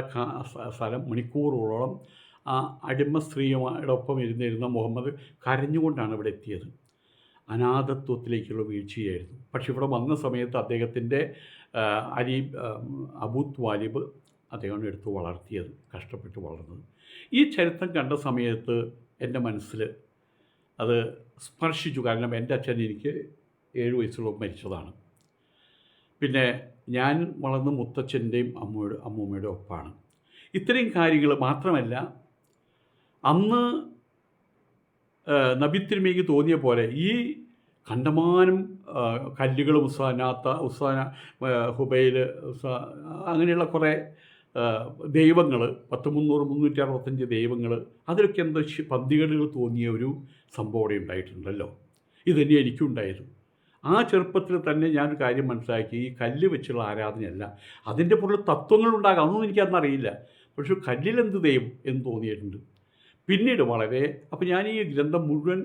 സ്ഥലം മണിക്കൂറുകളോളം ആ അടിമ സ്ത്രീയോടൊപ്പം ഇരുന്നിരുന്ന മുഹമ്മദ് കരഞ്ഞുകൊണ്ടാണ് ഇവിടെ എത്തിയത്. അനാഥത്വത്തിലേക്കുള്ള വീഴ്ചയായിരുന്നു. പക്ഷെ ഇവിടെ വന്ന സമയത്ത് അദ്ദേഹത്തിൻ്റെ അബൂ ത്വാലിബ് അദ്ദേഹമാണ് എടുത്ത് വളർത്തിയത്, കഷ്ടപ്പെട്ട് വളർന്നത്. ഈ ചരിത്രം കണ്ട സമയത്ത് എൻ്റെ മനസ്സിൽ അത് സ്പർശിച്ചു. കാരണം എൻ്റെ അച്ഛൻ എനിക്ക് 7 വയസ്സുള്ളപ്പോൾ മരിച്ചതാണ്. പിന്നെ ഞാൻ വളർന്ന് മുത്തച്ഛൻ്റെയും അമ്മൂമ്മയുടെ ഒപ്പമാണ്. ഇത്രയും കാര്യങ്ങൾ മാത്രമല്ല, അന്ന് നബി തിരുമേനിക്ക് തോന്നിയ പോലെ ഈ കണ്ടമാനം കല്ലുകൾ ഉസാന ഹുബൈൽ അങ്ങനെയുള്ള കുറേ ദൈവങ്ങൾ 365 ദൈവങ്ങൾ, അതിലൊക്കെ എന്തോ പന്തികേടുകൾ തോന്നിയ ഒരു സംഭവം അവിടെ ഉണ്ടായിട്ടുണ്ടല്ലോ. ഇതുതന്നെ എനിക്കും ഉണ്ടായിരുന്നു. ആ ചെറുപ്പത്തിൽ തന്നെ ഞാനൊരു കാര്യം മനസ്സിലാക്കി, ഈ കല്ല് വെച്ചുള്ള ആരാധനയല്ല, അതിൻ്റെ പുറത്ത് തത്വങ്ങളുണ്ടാകാം. അതൊന്നും എനിക്കന്നറിയില്ല. പക്ഷേ കല്ലിലെന്ത് ദൈവം എന്ന് തോന്നിയിട്ടുണ്ട്. പിന്നീട് അപ്പോൾ ഞാൻ ഈ ഗ്രന്ഥം മുഴുവൻ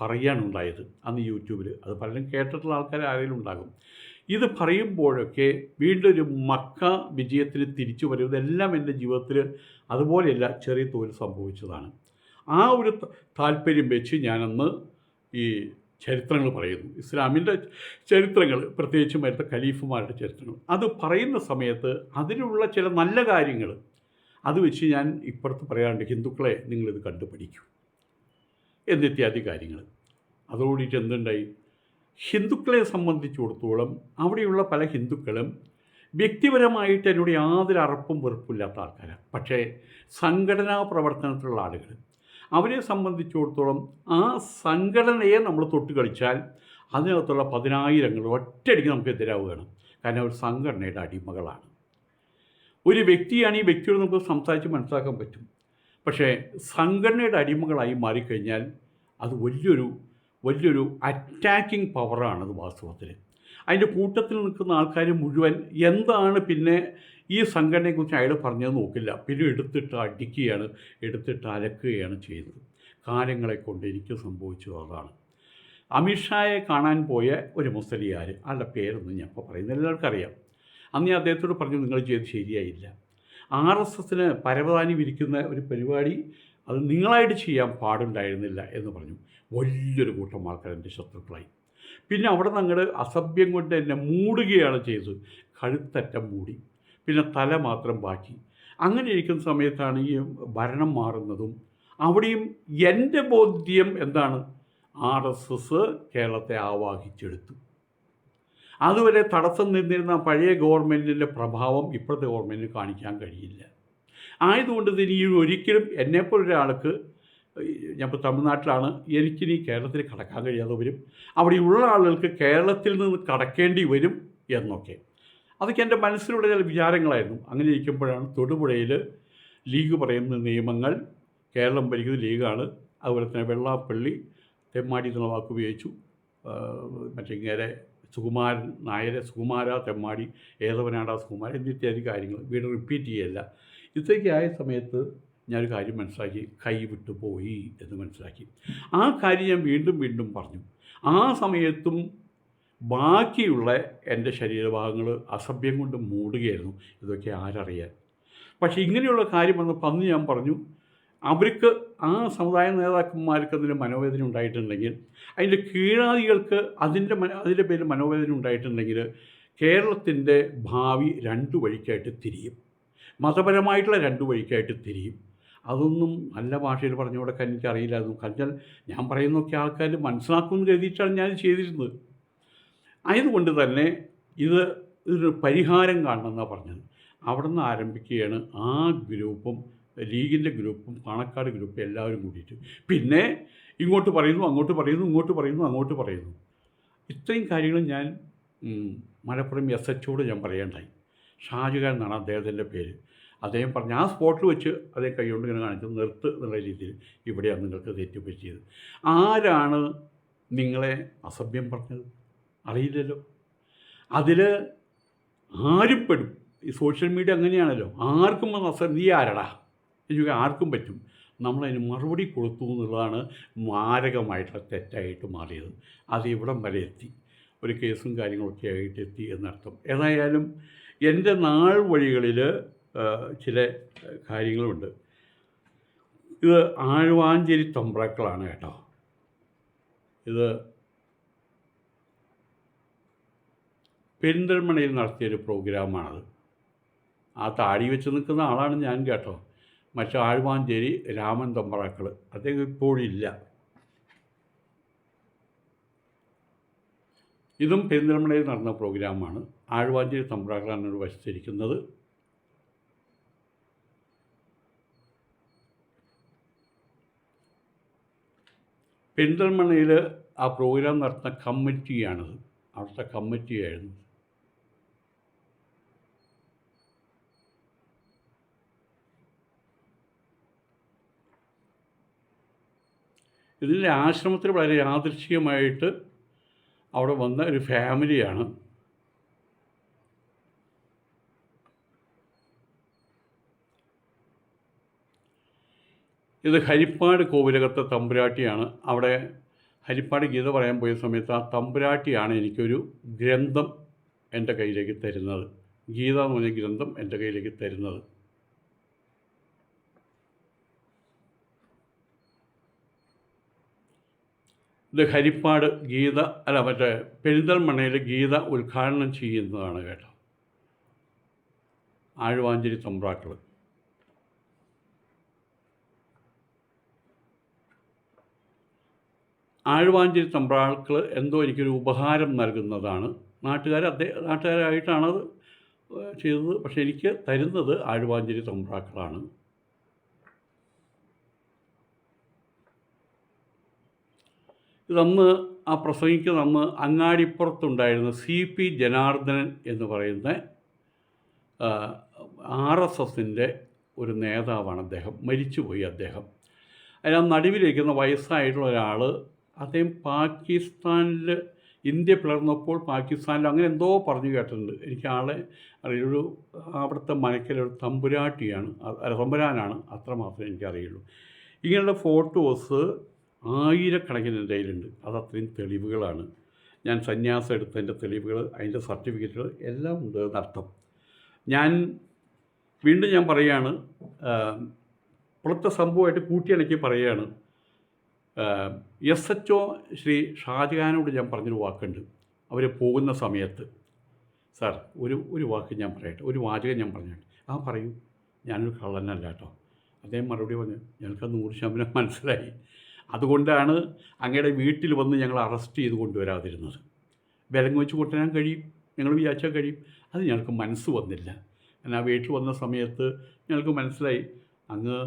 പറയാനുണ്ടായത് അന്ന് യൂട്യൂബിൽ. അത് പലരും കേട്ടിട്ടുള്ള ആൾക്കാർ ആരെങ്കിലും ഉണ്ടാകും. ഇത് പറയുമ്പോഴൊക്കെ വീണ്ടും ഒരു മക്ക വിജയത്തിന് തിരിച്ചു വരും. ഇതെല്ലാം എൻ്റെ ജീവിതത്തിൽ അതുപോലെയല്ല ചെറിയ തോതിൽ സംഭവിച്ചതാണ്. ആ ഒരു താല്പര്യം വെച്ച് ഞാനന്ന് ഈ ചരിത്രങ്ങൾ പറയുന്നു. ഇസ്ലാമിൻ്റെ ചരിത്രങ്ങൾ, പ്രത്യേകിച്ചും വരുന്ന ഖലീഫുമാരുടെ ചരിത്രങ്ങൾ, അത് പറയുന്ന സമയത്ത് അതിലുള്ള ചില നല്ല കാര്യങ്ങൾ അത് വെച്ച് ഞാൻ ഇപ്പുറത്ത് പറയാറുണ്ട്, ഹിന്ദുക്കളെ നിങ്ങളിത് കണ്ടുപിടിക്കൂ എന്നിത്യാദി കാര്യങ്ങൾ. അതോടുകൂടിയിട്ട് എന്തുണ്ടായി, ഹിന്ദുക്കളെ സംബന്ധിച്ചിടത്തോളം അവിടെയുള്ള പല ഹിന്ദുക്കളും വ്യക്തിപരമായിട്ട് എന്നോട് യാതൊരു അറപ്പും വെറുപ്പില്ലാത്ത ആൾക്കാരാണ്. പക്ഷേ സംഘടനാ പ്രവർത്തനത്തിലുള്ള ആളുകൾ, അവരെ സംബന്ധിച്ചിടത്തോളം ആ സംഘടനയെ നമ്മൾ തൊട്ട് കളിച്ചാൽ അതിനകത്തുള്ള 10,000 ഒറ്റയടിക്ക് നമുക്ക് എതിരാവുകയാണ്. കാരണം അവർ സംഘടനയുടെ അടിമകളാണ്. ഒരു വ്യക്തിയാണ്, ഈ വ്യക്തിയോട് നമുക്ക് സംസാരിച്ച് മനസ്സിലാക്കാൻ പറ്റും. പക്ഷേ സംഘടനയുടെ അടിമകളായി മാറിക്കഴിഞ്ഞാൽ അത് വലിയൊരു അറ്റാക്കിംഗ് പവറാണത് വാസ്തവത്തിൽ. അതിൻ്റെ കൂട്ടത്തിൽ നിൽക്കുന്ന ആൾക്കാർ മുഴുവൻ എന്താണ് പിന്നെ ഈ സംഘടനയെക്കുറിച്ച് അയാൾ പറഞ്ഞത് നോക്കില്ല, പിന്നെ എടുത്തിട്ട് അടിക്കുകയാണ്, എടുത്തിട്ട് അലക്കുകയാണ് ചെയ്തത്. കാലങ്ങളെ കൊണ്ട് എനിക്ക് സംഭവിച്ചത് അതാണ്. അമിത്ഷായെ കാണാൻ പോയ ഒരു മുസ്ലിയാർ, ആളുടെ പേരൊന്നും ഞാൻ ഇപ്പോൾ പറയുന്നത് എല്ലാവർക്കും അറിയാം. അന്ന് ഞാൻ അദ്ദേഹത്തോട് പറഞ്ഞു, നിങ്ങൾ ചെയ്ത് ശരിയായില്ല. RSSന് പരവതാനി വിരിക്കുന്ന ഒരു പരിപാടി അത് നിങ്ങളായിട്ട് ചെയ്യാൻ പാടുണ്ടായിരുന്നില്ല എന്ന് പറഞ്ഞു. വലിയൊരു കൂട്ടം ആൾക്കാർ എൻ്റെ ശത്രുക്കളായി. പിന്നെ അവിടെ നിന്ന് അങ്ങോട്ട് അസഭ്യം കൊണ്ട് എന്നെ മൂടുകയാണ് ചെയ്തത്. കഴുത്തറ്റം മൂടി, പിന്നെ തല മാത്രം ബാക്കി. അങ്ങനെ ഇരിക്കുന്ന സമയത്താണ് ഈ ഭരണം മാറുന്നതും. അവിടെയും എൻ്റെ ബോധ്യം എന്താണ്, RSS കേരളത്തെ ആവാഹിച്ചെടുത്തു. അതുവരെ തടസ്സം നിന്നിരുന്ന പഴയ ഗവൺമെൻറ്റിൻ്റെ പ്രഭാവം ഇപ്പോഴത്തെ ഗവൺമെൻറ്റിന് കാണിക്കാൻ കഴിയില്ല. ആയതുകൊണ്ട് ഇനി ഒരിക്കലും എന്നെപ്പോലൊരാൾക്ക്, ഞാനിപ്പോൾ തമിഴ്നാട്ടിലാണ്, എനിക്കിനി കേരളത്തിൽ കടക്കാൻ കഴിയാതെ വരും, അവിടെയുള്ള ആളുകൾക്ക് കേരളത്തിൽ നിന്ന് കടക്കേണ്ടി വരും എന്നൊക്കെ, അതൊക്കെ എൻ്റെ മനസ്സിലുള്ള ചില വിചാരങ്ങളായിരുന്നു. അങ്ങനെ ഇരിക്കുമ്പോഴാണ് തൊടുപുഴയിൽ ലീഗ് പറയുന്ന നിയമങ്ങൾ, കേരളം ഭരിക്കുന്ന ലീഗാണ്, അതുപോലെ തന്നെ വെള്ളാപ്പള്ളി തെമ്മാടി എന്നുള്ള വാക്ക് ഉപയോഗിച്ചു, മറ്റിങ്ങനെ സുകുമാരൻ നായരെ സുകുമാര തെമ്മാടി, ഏതവനാടാ സുകുമാരൻ എന്നിത്യാദി കാര്യങ്ങൾ വീട് റിപ്പീറ്റ് ചെയ്യല്ല. ഇത്രയൊക്കെ ആയ സമയത്ത് ഞാനൊരു കാര്യം മനസ്സിലാക്കി, കൈവിട്ടു പോയി എന്ന് മനസ്സിലാക്കി. ആ കാര്യം ഞാൻ വീണ്ടും പറഞ്ഞു. ആ സമയത്തും ബാക്കിയുള്ള എൻ്റെ ശരീരഭാഗങ്ങൾ അസഭ്യം കൊണ്ട് മൂടുകയായിരുന്നു. ഇതൊക്കെ ആരറിയാൻ. പക്ഷേ ഇങ്ങനെയുള്ള കാര്യം വന്നപ്പോൾ അന്ന് ഞാൻ പറഞ്ഞു, അവർക്ക് ആ സമുദായ നേതാക്കന്മാർക്ക് അതിന് മനോവേദന ഉണ്ടായിട്ടുണ്ടെങ്കിൽ, അതിൻ്റെ കീഴാദികൾക്ക് അതിൻ്റെ പേരിൽ മനോവേദന ഉണ്ടായിട്ടുണ്ടെങ്കിൽ കേരളത്തിൻ്റെ ഭാവി രണ്ട് വഴിക്കായിട്ട് തിരിയും. മതപരമായിട്ടുള്ള രണ്ട് വഴിക്കായിട്ട് തിരിയും. അതൊന്നും നല്ല ഭാഷയിൽ പറഞ്ഞു കൊടുക്കാൻ എനിക്കറിയില്ലായിരുന്നു. കാരണം ഞാൻ പറയുന്നതൊക്കെ ആൾക്കാർ മനസ്സിലാക്കുമെന്ന് കരുതിയിട്ടാണ് ഞാൻ ചെയ്തിരുന്നത്. ആയതുകൊണ്ട് തന്നെ ഇതൊരു പരിഹാരം കാണണമെന്നാണ് പറഞ്ഞത്. അവിടെ നിന്ന് ആരംഭിക്കുകയാണ് ആ ഗ്രൂപ്പും ലീഗിൻ്റെ ഗ്രൂപ്പും പാണക്കാട് ഗ്രൂപ്പും എല്ലാവരും കൂടിയിട്ട്. പിന്നെ ഇങ്ങോട്ട് പറയുന്നു, അങ്ങോട്ട് പറയുന്നു, ഇങ്ങോട്ട് പറയുന്നു, അങ്ങോട്ട് പറയുന്നു. ഇത്രയും കാര്യങ്ങൾ ഞാൻ മലപ്പുറം SHO ഞാൻ പറയേണ്ടായി. ഷാജഹാൻ എന്നാണ് അദ്ദേഹത്തിൻ്റെ പേര്. അദ്ദേഹം പറഞ്ഞ ആ സ്പോട്ടിൽ വെച്ച് അദ്ദേഹം കൈകൊണ്ട് ഇങ്ങനെ കാണിച്ചത് നിർത്ത് എന്നുള്ള രീതിയിൽ ഇവിടെയാണ് നിങ്ങൾക്ക് തെറ്റുപറ്റിയത്. ആരാണ് നിങ്ങളെ അസഭ്യം പറഞ്ഞത്? അറിയില്ലല്ലോ. അതിൽ ആരും പെടും. ഈ സോഷ്യൽ മീഡിയ അങ്ങനെയാണല്ലോ. ആർക്കും നീ ആരടാ എനിക്ക് ആർക്കും പറ്റും. നമ്മളതിന് മറുപടി കൊടുത്തു എന്നുള്ളതാണ് മാരകമായിട്ടുള്ള തെറ്റായിട്ട് മാറിയത്. അത് ഇവിടം വരെ എത്തി. ഒരു കേസും കാര്യങ്ങളൊക്കെ ആയിട്ട് എത്തി എന്നർത്ഥം. ഏതായാലും എൻ്റെ നാൾ വഴികളിൽ ചില കാര്യങ്ങളുണ്ട്. ഇത് ആഴ്വാഞ്ചേരി തമ്പ്രാക്കളാണ് കേട്ടോ. ഇത് പെരിന്തൽമണ്ണയിൽ നടത്തിയൊരു പ്രോഗ്രാമാണത്. ആ താടി വെച്ച് നിൽക്കുന്ന ആളാണ് ഞാൻ കേട്ടോ. മറ്റേ ആഴ്വാഞ്ചേരി രാമൻ തമ്പ്രാക്കൾ, അദ്ദേഹം ഇപ്പോഴില്ല. ഇതും പെരിന്തൽമണ്ണയിൽ നടന്ന പ്രോഗ്രാമാണ്. ആഴ്വാഞ്ചേരി തമ്പ്രാക്കളാണ് ഒരു വശത്തിരിക്കുന്നത്. പെരിന്തൽമണ്ണയിൽ ആ പ്രോഗ്രാം നടത്തുന്ന കമ്മിറ്റിയാണത്. അവിടുത്തെ കമ്മിറ്റിയായിരുന്നു. ഇതിൻ്റെ ആശ്രമത്തിൽ വളരെ യാദൃശ്ചികമായിട്ട് അവിടെ വന്ന ഒരു ഫാമിലിയാണ്. ഇത് ഹരിപ്പാട് കോവിലകത്തെ തമ്പുരാട്ടിയാണ്. അവിടെ ഹരിപ്പാട് ഗീത പറയാൻ പോയ സമയത്ത് ആ തമ്പുരാട്ടിയാണ് എനിക്കൊരു ഗ്രന്ഥം എൻ്റെ കയ്യിലേക്ക് തരുന്നത്. ഗീത എന്ന് പറഞ്ഞ ഗ്രന്ഥം എൻ്റെ കയ്യിലേക്ക് തരുന്നത്. ഇത് ഹരിപ്പാട് ഗീത പെരിന്തൽമണ്ണയിൽ ഗീത ഉദ്ഘാടനം ചെയ്യുന്നതാണ് കേട്ടോ. ആഴ്വാഞ്ചേരി തമ്പ്രാക്കൾ. ആഴ്വാഞ്ചേരി തമ്പ്രാക്കൾ എന്തോ എനിക്കൊരു ഉപഹാരം നൽകുന്നതാണ്. നാട്ടുകാരായിട്ടാണത് ചെയ്തത്. പക്ഷെ എനിക്ക് തരുന്നത് ആഴ്വാഞ്ചേരി തമ്പ്രാക്കളാണ്. ഇതന്ന് ആ പ്രസംഗിക്കുന്ന അന്ന് അങ്ങാടിപ്പുറത്തുണ്ടായിരുന്ന CP ജനാർദ്ദനൻ എന്ന് പറയുന്ന RSSൻ്റെ ഒരു നേതാവാണ് അദ്ദേഹം. മരിച്ചുപോയി അദ്ദേഹം. അതിന് നടുവിലിരിക്കുന്ന വയസ്സായിട്ടുള്ള ഒരാൾ, അദ്ദേഹം പാകിസ്ഥാനിൽ ഇന്ത്യ പിളർന്നപ്പോൾ പാകിസ്ഥാനിൽ അങ്ങനെ എന്തോ പറഞ്ഞു കേട്ടിട്ടുണ്ട്. എനിക്ക് ആളെ അറിയുള്ളൂ. അവിടുത്തെ മനക്കലൊരു തമ്പുരാനാണ്, അത്രമാത്രമേ എനിക്കറിയുള്ളൂ. ഇങ്ങനെയുള്ള ഫോട്ടോസ് ആയിരക്കണക്കിന് എൻ്റെ കയ്യിലുണ്ട്. അതത്രയും തെളിവുകളാണ്. ഞാൻ സന്യാസം എടുത്തതിൻ്റെ തെളിവുകൾ, അതിൻ്റെ സർട്ടിഫിക്കറ്റുകൾ എല്ലാം ഉണ്ട് എന്നർത്ഥം. വീണ്ടും ഞാൻ പറയുകയാണ്, ഇപ്പോഴത്തെ സംഭവമായിട്ട് കൂട്ടിയിണക്കി പറയുകയാണ്. SHO ശ്രീ ഷാജഹാനോട് ഞാൻ പറഞ്ഞൊരു വാക്കുണ്ട്. അവർ പോകുന്ന സമയത്ത്, സാർ ഒരു വാക്ക് ഞാൻ പറയട്ടെ, ഒരു വാചകം ഞാൻ പറഞ്ഞിട്ട്. പറയൂ, ഞാനൊരു കള്ളനല്ല കേട്ടോ. അദ്ദേഹം മറുപടി പറഞ്ഞു, ഞങ്ങൾക്ക് 100% മനസ്സിലായി. അതുകൊണ്ടാണ് അങ്ങയുടെ വീട്ടിൽ വന്ന് ഞങ്ങൾ അറസ്റ്റ് ചെയ്ത് കൊണ്ടുവരാതിരുന്നത്. വിലങ്ങ് വെച്ച് കൊണ്ടുവരാൻ കഴിയും, ഞങ്ങൾ വിചാരിച്ചാൽ കഴിയും. അത് ഞങ്ങൾക്ക് മനസ്സ് വന്നില്ല. ഞാൻ ആ വീട്ടിൽ വന്ന സമയത്ത് ഞങ്ങൾക്ക് മനസ്സിലായി, അങ്ങ്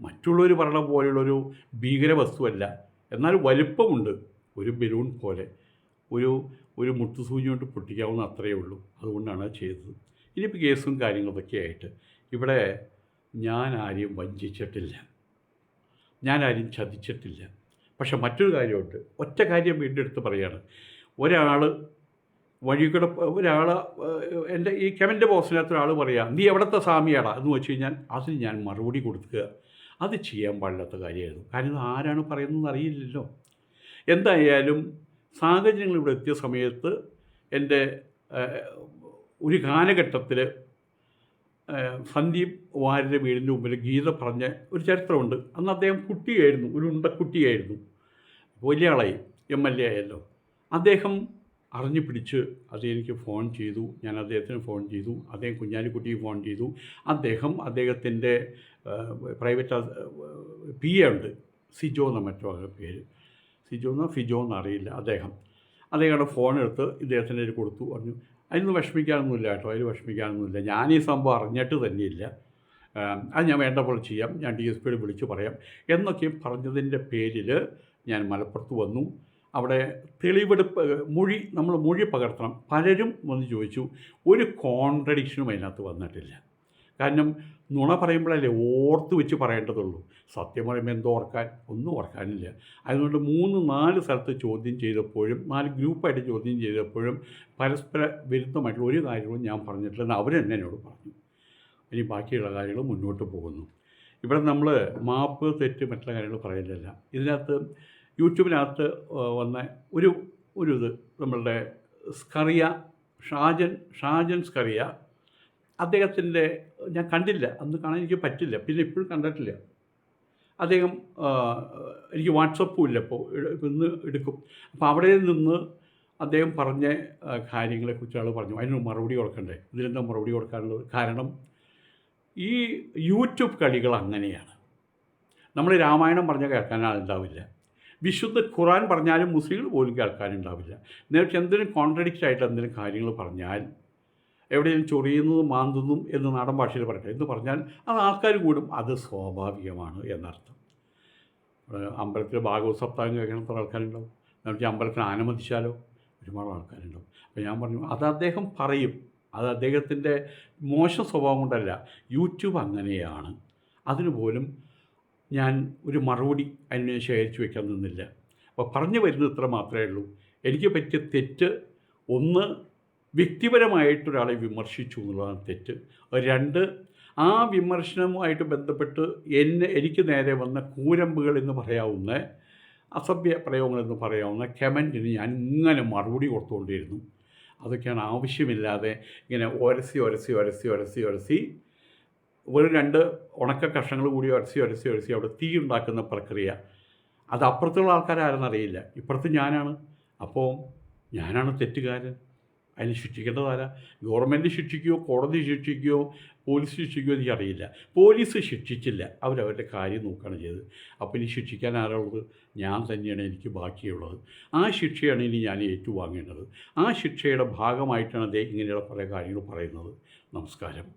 മറ്റുള്ളവർ പറഞ്ഞ പോലെയുള്ളൊരു ഭീകര വസ്തുവല്ല, എന്നാൽ വലുപ്പമുണ്ട്. ഒരു ബലൂൺ പോലെ, ഒരു മുട്ടുസൂചി കൊണ്ട് പൊട്ടിക്കാവുന്ന അത്രയേ ഉള്ളൂ. അതുകൊണ്ടാണ് അത് ചെയ്തത്. ഇനിയിപ്പോൾ കേസും കാര്യങ്ങളൊക്കെ ആയിട്ട് ഇവിടെ ഞാൻ ആരെയും വഞ്ചിച്ചിട്ടില്ല, ഞാൻ ആരെയും ചതിച്ചിട്ടില്ല. പക്ഷെ മറ്റൊരു കാര്യമുണ്ട്. ഒറ്റ കാര്യം വീണ്ടും എടുത്ത് പറയുകയാണ്. ഒരാൾ എൻ്റെ ഈ കമൻറ്റ് ബോക്സിനകത്ത് ഒരാൾ പറയുക, നീ എവിടുത്തെ സ്വാമിയാടാ എന്ന് വെച്ച് കഴിഞ്ഞാൽ അതിന് ഞാൻ മറുപടി കൊടുക്കുക. അത് ചെയ്യാൻ പാടില്ലാത്ത കാര്യമായിരുന്നു. കാരണം ആരാണ് പറയുന്നതെന്ന് അറിയില്ലല്ലോ. എന്തായാലും സാഹചര്യങ്ങൾ ഇവിടെ എത്തിയ സമയത്ത് എൻ്റെ ഒരു കാലഘട്ടത്തിൽ സന്ദീപ് വാര്യരുടെ വീടിൻ്റെ മുമ്പിൽ ഗീത പറഞ്ഞ ഒരു ചരിത്രമുണ്ട്. അന്ന് അദ്ദേഹം കുട്ടിയായിരുന്നു, ഒരു ഉണ്ടക്കുട്ടിയായിരുന്നു. വലിയ ആളായി, MLA ആയല്ലോ. അദ്ദേഹം അറിഞ്ഞു പിടിച്ച് എനിക്ക് ഫോൺ ചെയ്തു. ഞാൻ അദ്ദേഹത്തിന് ഫോൺ ചെയ്തു. അദ്ദേഹം കുഞ്ഞാലിക്കുട്ടിക്ക് ഫോൺ ചെയ്തു. അദ്ദേഹത്തിൻ്റെ പ്രൈവറ്റ് PA ഉണ്ട്, സിജോ എന്ന മറ്റോ പേര്, ഫിജോ എന്നറിയില്ല. അദ്ദേഹം ഫോൺ എടുത്ത് ഇദ്ദേഹത്തിൻ്റെ കൊടുത്തു. പറഞ്ഞു അതിനൊന്നും വിഷമിക്കാനൊന്നുമില്ല കേട്ടോ, അതിൽ വിഷമിക്കാനൊന്നുമില്ല, ഞാൻ ഈ സംഭവം അറിഞ്ഞിട്ട് തന്നെയില്ല, അത് ഞാൻ വേണ്ട പോലെ ചെയ്യാം, ഞാൻ DSPയോട് വിളിച്ച് പറയാം എന്നൊക്കെ പറഞ്ഞതിൻ്റെ പേരിൽ ഞാൻ മലപ്പുറത്ത് വന്നു. അവിടെ തെളിവെടുപ്പ് നമ്മൾ മൊഴി പകർത്തണം. പലരും വന്ന് ചോദിച്ചു. ഒരു കോൺട്രഡിക്ഷനും അതിനകത്ത് വന്നിട്ടില്ല. കാരണം നുണ പറയുമ്പോഴല്ലേ ഓർത്ത് വെച്ച് പറയേണ്ടതുള്ളൂ. സത്യം പറയുമ്പോൾ എന്തോ ഒന്നും ഓർക്കാനില്ല. അതുകൊണ്ട് 3-4 സ്ഥലത്ത് ചോദ്യം ചെയ്തപ്പോഴും 4 ഗ്രൂപ്പായിട്ട് ചോദ്യം ചെയ്തപ്പോഴും പരസ്പര വിരുദ്ധമായിട്ടുള്ള ഒരു കാര്യവും ഞാൻ പറഞ്ഞിട്ടില്ലെന്ന് അവർ തന്നെ എന്നോട് പറഞ്ഞു. ഇനി ബാക്കിയുള്ള കാര്യങ്ങൾ മുന്നോട്ട് പോകുന്നു. ഇവിടെ നമ്മൾ മാപ്പ് തെറ്റ് മറ്റുള്ള കാര്യങ്ങൾ പറയില്ലല്ല. ഇതിനകത്ത് യൂട്യൂബിനകത്ത് വന്ന ഒരു ഇത് നമ്മളുടെ സ്കറിയ, ഷാജൻ സ്കറിയ, അദ്ദേഹത്തിൻ്റെ ഞാൻ കണ്ടില്ല, അന്ന് കാണാൻ എനിക്ക് പറ്റില്ല, പിന്നെ ഇപ്പോഴും കണ്ടിട്ടില്ല. അദ്ദേഹം എനിക്ക് വാട്സപ്പും ഇല്ല, ഇപ്പോൾ ഇന്ന് എടുക്കും. അപ്പോൾ അവിടെ നിന്ന് അദ്ദേഹം പറഞ്ഞ കാര്യങ്ങളെക്കുറിച്ച് ആൾ പറഞ്ഞു. അതിന് മറുപടി കൊടുക്കണ്ടേ? ഇതിലെന്താ മറുപടി കൊടുക്കാനുള്ളത്? കാരണം ഈ യൂട്യൂബ് കളികൾ അങ്ങനെയാണ്. നമ്മൾ രാമായണം പറഞ്ഞാൽ കേൾക്കാൻ ആളുണ്ടാവില്ല, വിശുദ്ധ ഖുർആൻ പറഞ്ഞാലും മുസ്ലിങ്ങൾ പോലും കേൾക്കാനുണ്ടാവില്ല. നേരത്തെ എന്തിനും കോൺട്രഡിക്റ്റ് ആയിട്ട് എന്തെങ്കിലും കാര്യങ്ങൾ പറഞ്ഞാൽ, എവിടെയെങ്കിലും ചൊറിയുന്നതും മാന്തുന്നതും എന്ന് നാടൻ ഭാഷയിൽ പറയട്ടെ എന്ന് പറഞ്ഞാൽ അത് ആൾക്കാർ കൂടും. അത് സ്വാഭാവികമാണ് എന്നർത്ഥം. അമ്പലത്തിൽ ഭാഗവത സപ്താഹം കേൾക്കണത്ര ആൾക്കാരുണ്ടാവും. എന്നുവെച്ചാൽ അമ്പലത്തിന് ആനമതിച്ചാലോ ഒരുപാട് ആൾക്കാരുണ്ടാവും. അപ്പോൾ ഞാൻ പറഞ്ഞു, അത് അദ്ദേഹം പറയും, അത് അദ്ദേഹത്തിൻ്റെ മോശം സ്വഭാവം കൊണ്ടല്ല, യൂട്യൂബ് അങ്ങനെയാണ്. അതിന് പോലും ഞാൻ ഒരു മറുപടി അതിനെ ശേഖരിച്ച് വയ്ക്കാൻ നിന്നില്ല. അപ്പോൾ പറഞ്ഞു വരുന്നത് ഇത്ര മാത്രമേ ഉള്ളൂ. എനിക്ക് പറ്റിയ തെറ്റ്, ഒന്ന്, വ്യക്തിപരമായിട്ടൊരാളെ വിമർശിച്ചു എന്നുള്ളതാണ് തെറ്റ്. 2, ആ വിമർശനവുമായിട്ട് ബന്ധപ്പെട്ട് എനിക്ക് നേരെ വന്ന കൂരമ്പുകൾ എന്ന് പറയാവുന്ന, അസഭ്യ പ്രയോഗങ്ങളെന്ന് പറയാവുന്ന കമൻറ്റിന് ഞാൻ ഇങ്ങനെ മറുപടി കൊടുത്തുകൊണ്ടിരുന്നു. അതൊക്കെയാണ് ആവശ്യമില്ലാതെ ഇങ്ങനെ ഒരസി ഒരു 2 ഉണക്ക കഷ്ണങ്ങൾ കൂടി ഒരസി അവിടെ തീ ഉണ്ടാക്കുന്ന പ്രക്രിയ. അത് അപ്പുറത്തുള്ള ആൾക്കാരാരെന്നറിയില്ല, ഇപ്പുറത്ത് ഞാനാണ്. അപ്പോൾ ഞാനാണ് തെറ്റുകാരൻ. അതിന് ശിക്ഷിക്കേണ്ടതാരാ? ഗവൺമെൻറ് ശിക്ഷിക്കുകയോ കോടതി ശിക്ഷിക്കുകയോ പോലീസ് ശിക്ഷിക്കുകയോ എനിക്കറിയില്ല. പോലീസ് ശിക്ഷിച്ചില്ല, അവരവരുടെ കാര്യം നോക്കുകയാണ് ചെയ്തത്. അപ്പോൾ ഇനി ശിക്ഷിക്കാൻ ആരുള്ളത്? ഞാൻ തന്നെയാണ് എനിക്ക് ബാക്കിയുള്ളത്. ആ ശിക്ഷയാണ് ഇനി ഞാൻ ഏറ്റുവാങ്ങേണ്ടത്. ആ ശിക്ഷയുടെ ഭാഗമായിട്ടാണ് അദ്ദേഹം ഇങ്ങനെയുള്ള പല കാര്യങ്ങൾ പറയുന്നത്. നമസ്കാരം.